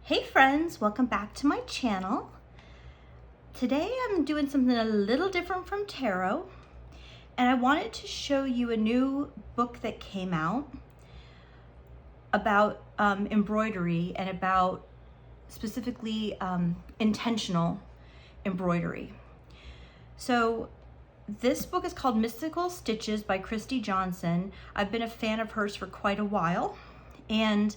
Hey friends, welcome back to my channel. Today I'm doing something a little different from tarot, and I wanted to show you a new book that came out about embroidery and about specifically intentional embroidery. So this book is called Mystical Stitches by Christi. I've been a fan of hers for quite a while, and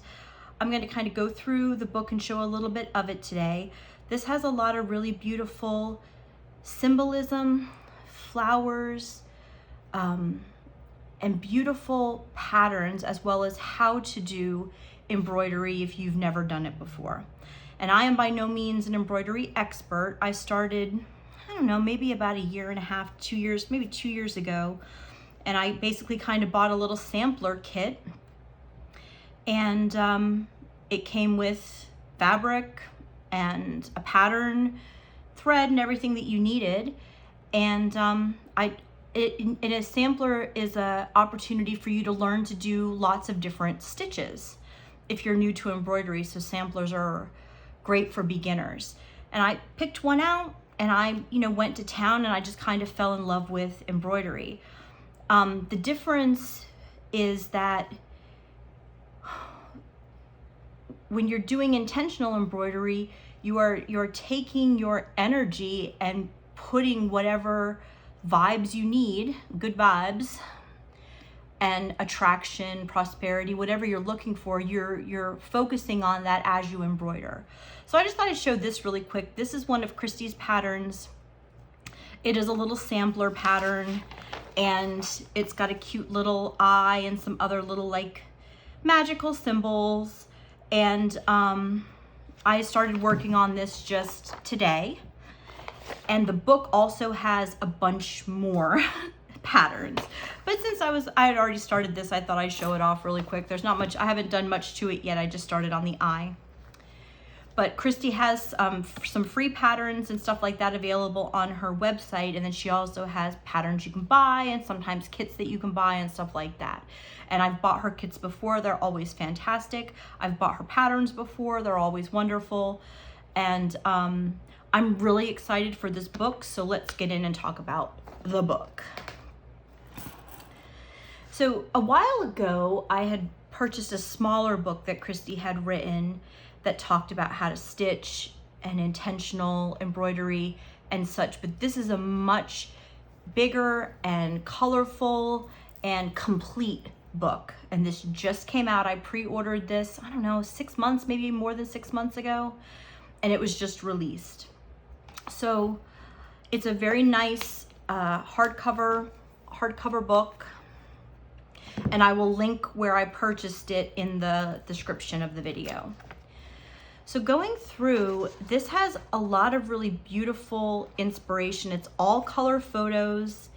I'm going to kind of go through the book and show a little bit of it today. This has a lot of really beautiful symbolism, flowers, and beautiful patterns, as well as how to do embroidery if you've never done it before. And I am by no means an embroidery expert. I started, I don't know, maybe about a year and a half, 2 years, maybe 2 years ago. And I basically kind of bought a little sampler kit, and it came with fabric and a pattern, thread, and everything that you needed. And in a sampler is an opportunity for you to learn to do lots of different stitches if you're new to embroidery. So samplers are great for beginners. And I picked one out, and I went to town, and I just kind of fell in love with embroidery. The difference is that when you're doing intentional embroidery, you're taking your energy and putting whatever vibes you need, good vibes, and attraction, prosperity, whatever you're looking for, you're focusing on that as you embroider. So I just thought I'd show this really quick. This is one of Christi's patterns. It is a little sampler pattern, and it's got a cute little eye and some other little like magical symbols. And I started working on this just today. And the book also has a bunch more patterns. But since I had already started this, I thought I'd show it off really quick. There's not much, I haven't done much to it yet. I just started on the eye. But Christi has some free patterns and stuff like that available on her website. And then she also has patterns you can buy, and sometimes kits that you can buy and stuff like that. And I've bought her kits before. They're always fantastic. I've bought her patterns before. They're always wonderful. And I'm really excited for this book. So let's get in and talk about the book. So a while ago, I had purchased a smaller book that Christi had written that talked about how to stitch and intentional embroidery and such. But this is a much bigger and colorful and complete book. And this just came out. I pre-ordered this, I don't know, 6 months, maybe more than 6 months ago. And it was just released. So it's a very nice hardcover book. And I will link where I purchased it in the description of the video. So going through, this has a lot of really beautiful inspiration. It's all color photos.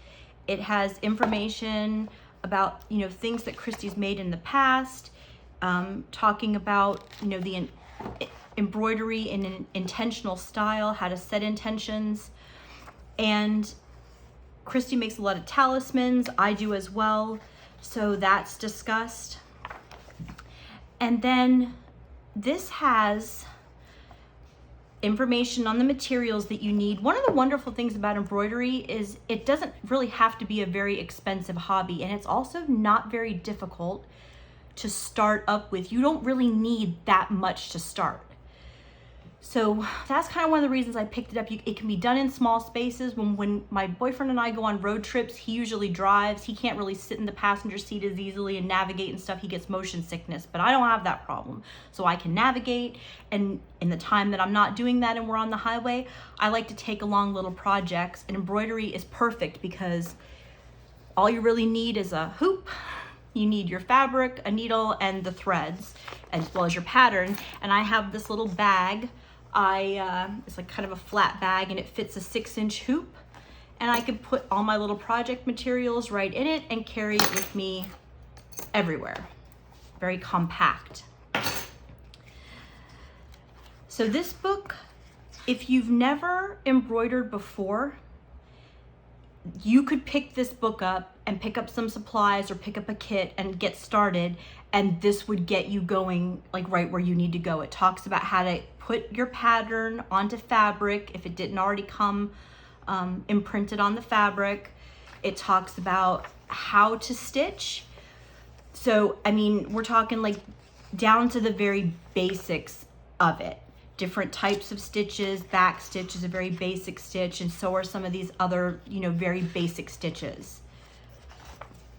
It has information about, things that Christi's made in the past, talking about, the embroidery in an intentional style, how to set intentions. And Christi makes a lot of talismans. I do as well. So that's discussed. And then this has information on the materials that you need. One of the wonderful things about embroidery is it doesn't really have to be a very expensive hobby, and it's also not very difficult to start up with. You don't really need that much to start. So that's kind of one of the reasons I picked it up. It can be done in small spaces. When my boyfriend and I go on road trips, he usually drives. He can't really sit in the passenger seat as easily and navigate and stuff. He gets motion sickness, but I don't have that problem. So I can navigate, and in the time that I'm not doing that and we're on the highway, I like to take along little projects, and embroidery is perfect because all you really need is a hoop. You need your fabric, a needle, and the threads, as well as your pattern. And I have this little bag. It's like kind of a flat bag, and it fits a 6-inch hoop, and I can put all my little project materials right in it and carry it with me everywhere. Very compact. So this book, if you've never embroidered before, you could pick this book up and pick up some supplies or pick up a kit and get started and this would get you going like right where you need to go. It talks about how to put your pattern onto fabric if it didn't already come imprinted on the fabric. It talks about how to stitch. So, I mean, we're talking like down to the very basics of it. Different types of stitches. Back stitch is a very basic stitch, and so are some of these other, you know, very basic stitches.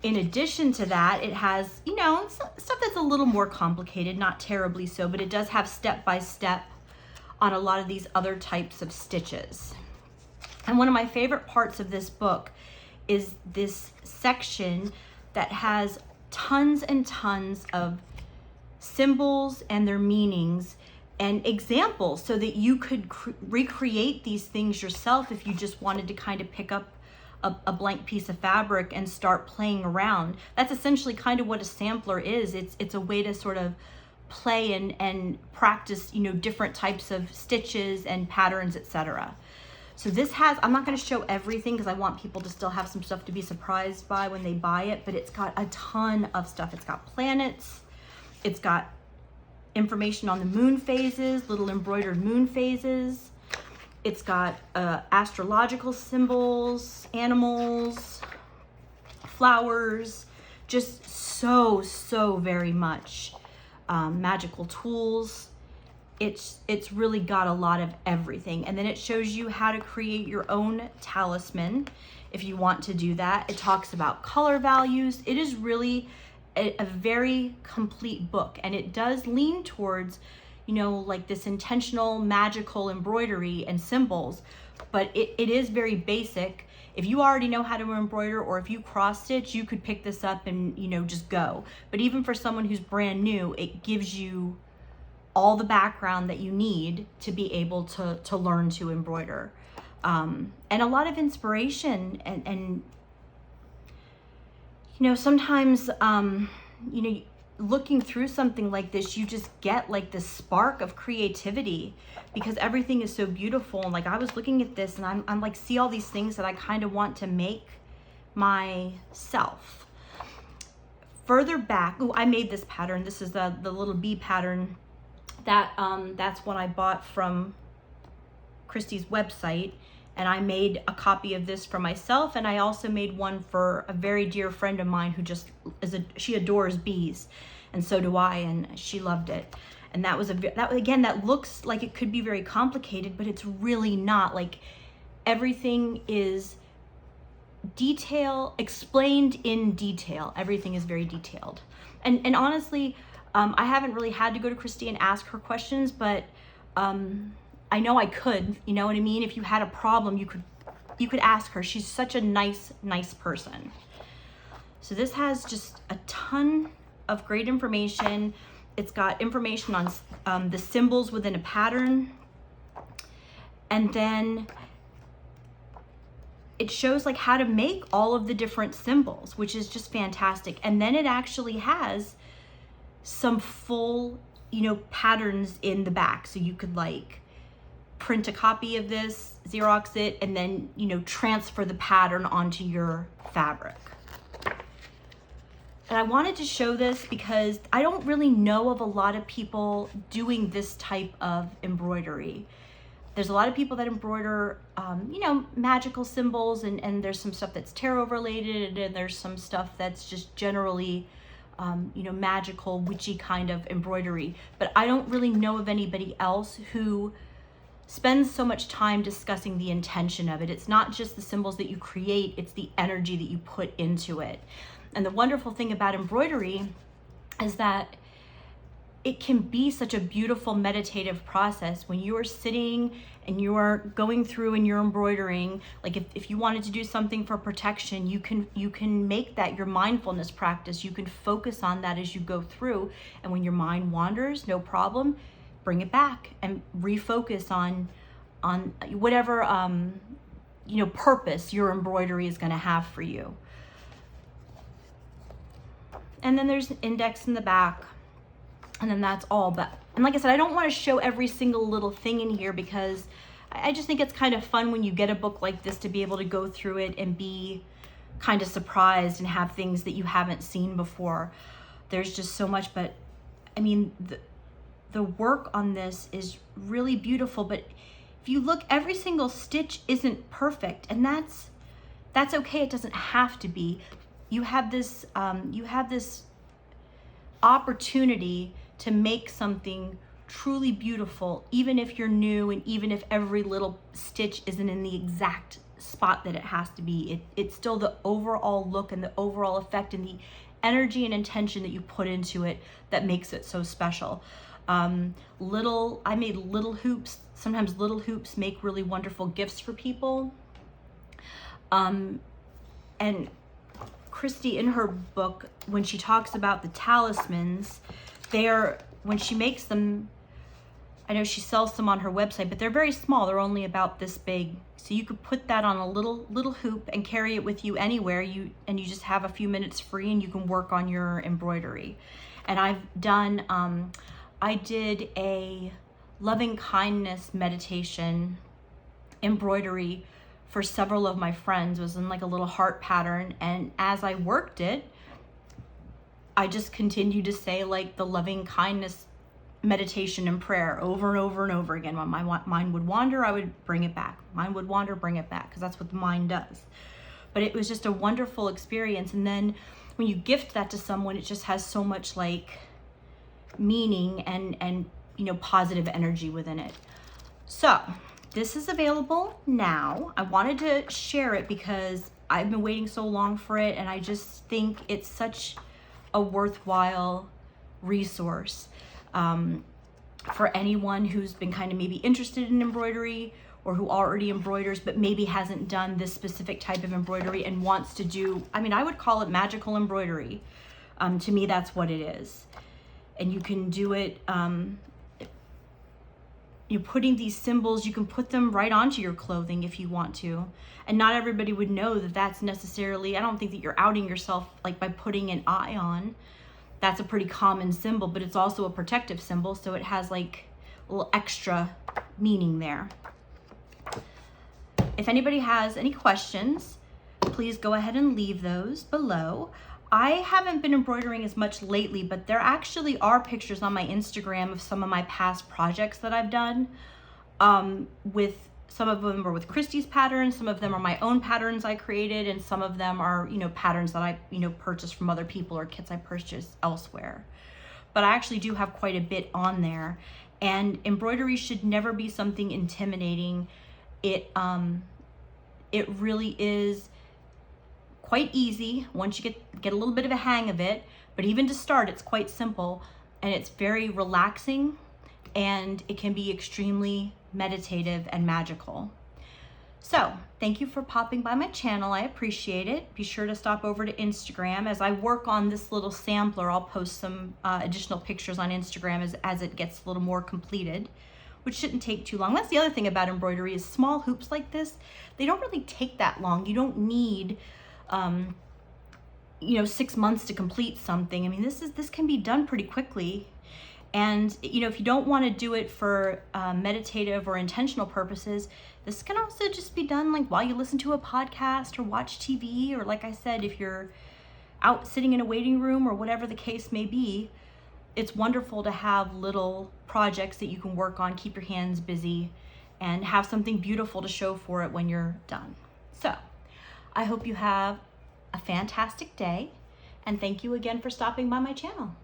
In addition to that, it has, you know, stuff that's a little more complicated, not terribly so, but it does have step-by-step on a lot of these other types of stitches. And one of my favorite parts of this book is this section that has tons and tons of symbols and their meanings and examples so that you could recreate these things yourself if you just wanted to kind of pick up a blank piece of fabric and start playing around. That's essentially kind of what a sampler is. It's a way to sort of play and practice, you know, different types of stitches and patterns, etc. So this has, I'm not going to show everything because I want people to still have some stuff to be surprised by when they buy it, but it's got a ton of stuff. It's got planets, it's got information on the moon phases, little embroidered moon phases. It's got astrological symbols, animals, flowers, just so very much. Magical tools. It's really got a lot of everything. And then it shows you how to create your own talisman if you want to do that. It talks about color values. It is really a very complete book, and it does lean towards, you know, like this intentional magical embroidery and symbols, but it is very basic. If you already know how to embroider, or if you cross stitch, you could pick this up and, you know, just go. But even for someone who's brand new, it gives you all the background that you need to be able to learn to embroider. And a lot of inspiration and you know, sometimes, you know, looking through something like this, you just get like this spark of creativity because everything is so beautiful. And like, I was looking at this and I'm like, see all these things that I kind of want to make myself. Further back, oh, I made this pattern. This is the little bee pattern that, that's what I bought from Christi's website. And I made a copy of this for myself, and I also made one for a very dear friend of mine who just she adores bees, and so do I, and she loved it. And that was that looks like it could be very complicated, but it's really not. Like, everything is explained in detail. Everything is very detailed. And honestly, I haven't really had to go to Christi and ask her questions, but I know I could, you know what I mean? If you had a problem, you could ask her. She's such a nice person. So this has just a ton of great information. It's got information on the symbols within a pattern. And then it shows like how to make all of the different symbols, which is just fantastic. And then it actually has some full, you know, patterns in the back. So you could like print a copy of this, Xerox it, and then, you know, transfer the pattern onto your fabric. And I wanted to show this because I don't really know of a lot of people doing this type of embroidery. There's a lot of people that embroider, you know, magical symbols, and there's some stuff that's tarot related, and there's some stuff that's just generally, you know, magical, witchy kind of embroidery. But I don't really know of anybody else who spends so much time discussing the intention of it. It's not just the symbols that you create, it's the energy that you put into it. And the wonderful thing about embroidery is that it can be such a beautiful meditative process when you are sitting and you are going through and you're embroidering. Like if you wanted to do something for protection, you can make that your mindfulness practice. You can focus on that as you go through, and when your mind wanders, no problem, bring it back and refocus on whatever you know, purpose your embroidery is going to have for you. And then there's an index in the back, and then that's all. And like I said, I don't want to show every single little thing in here because I just think it's kind of fun when you get a book like this to be able to go through it and be kind of surprised and have things that you haven't seen before. There's just so much, but I mean, the work on this is really beautiful, but if you look, every single stitch isn't perfect, and that's okay. It doesn't have to be. You have this opportunity to make something truly beautiful, even if you're new and even if every little stitch isn't in the exact spot that it has to be. It's still the overall look and the overall effect and the energy and intention that you put into it that makes it so special. I made little hoops. Sometimes little hoops make really wonderful gifts for people. And Christi, in her book, when she talks about the talismans, when she makes them, I know she sells them on her website, but they're very small. They're only about this big. So you could put that on a little hoop and carry it with you anywhere. You just have a few minutes free and you can work on your embroidery. And I've done, I did a loving kindness meditation embroidery for several of my friends. It was in like a little heart pattern. And as I worked it, I just continued to say like the loving kindness meditation and prayer over and over and over again. When my mind would wander, I would bring it back. Mind would wander, bring it back, because that's what the mind does. But it was just a wonderful experience. And then when you gift that to someone, it just has so much like meaning and positive energy within it. So this is available now. I wanted to share it because I've been waiting so long for it, and I just think it's such a worthwhile resource for anyone who's been kind of maybe interested in embroidery, or who already embroiders but maybe hasn't done this specific type of embroidery and wants to do, I would call it magical embroidery. To me, that's what it is. And you can do it, you're putting these symbols, you can put them right onto your clothing if you want to. And not everybody would know that that's necessarily, I don't think that you're outing yourself like by putting an eye on. That's a pretty common symbol, but it's also a protective symbol, so it has like a little extra meaning there. If anybody has any questions, please go ahead and leave those below. I haven't been embroidering as much lately, but there actually are pictures on my Instagram of some of my past projects that I've done. With some of them are with Christi's patterns, some of them are my own patterns I created, and some of them are, patterns that I, purchased from other people or kits I purchased elsewhere. But I actually do have quite a bit on there, and embroidery should never be something intimidating. It really is quite easy once you get a little bit of a hang of it, but even to start, it's quite simple, and it's very relaxing, and it can be extremely meditative and magical. So thank you for popping by my channel. I appreciate it. Be sure to stop over to Instagram. As I work on this little sampler, I'll post some additional pictures on Instagram as it gets a little more completed, which shouldn't take too long. That's the other thing about embroidery, is small hoops like this, they don't really take that long. You don't need 6 months to complete something. This can be done pretty quickly. And if you don't want to do it for meditative or intentional purposes, this can also just be done like while you listen to a podcast or watch TV, or like I said, if you're out sitting in a waiting room or whatever the case may be. It's wonderful to have little projects that you can work on, keep your hands busy, and have something beautiful to show for it when you're done. So I hope you have a fantastic day, and thank you again for stopping by my channel.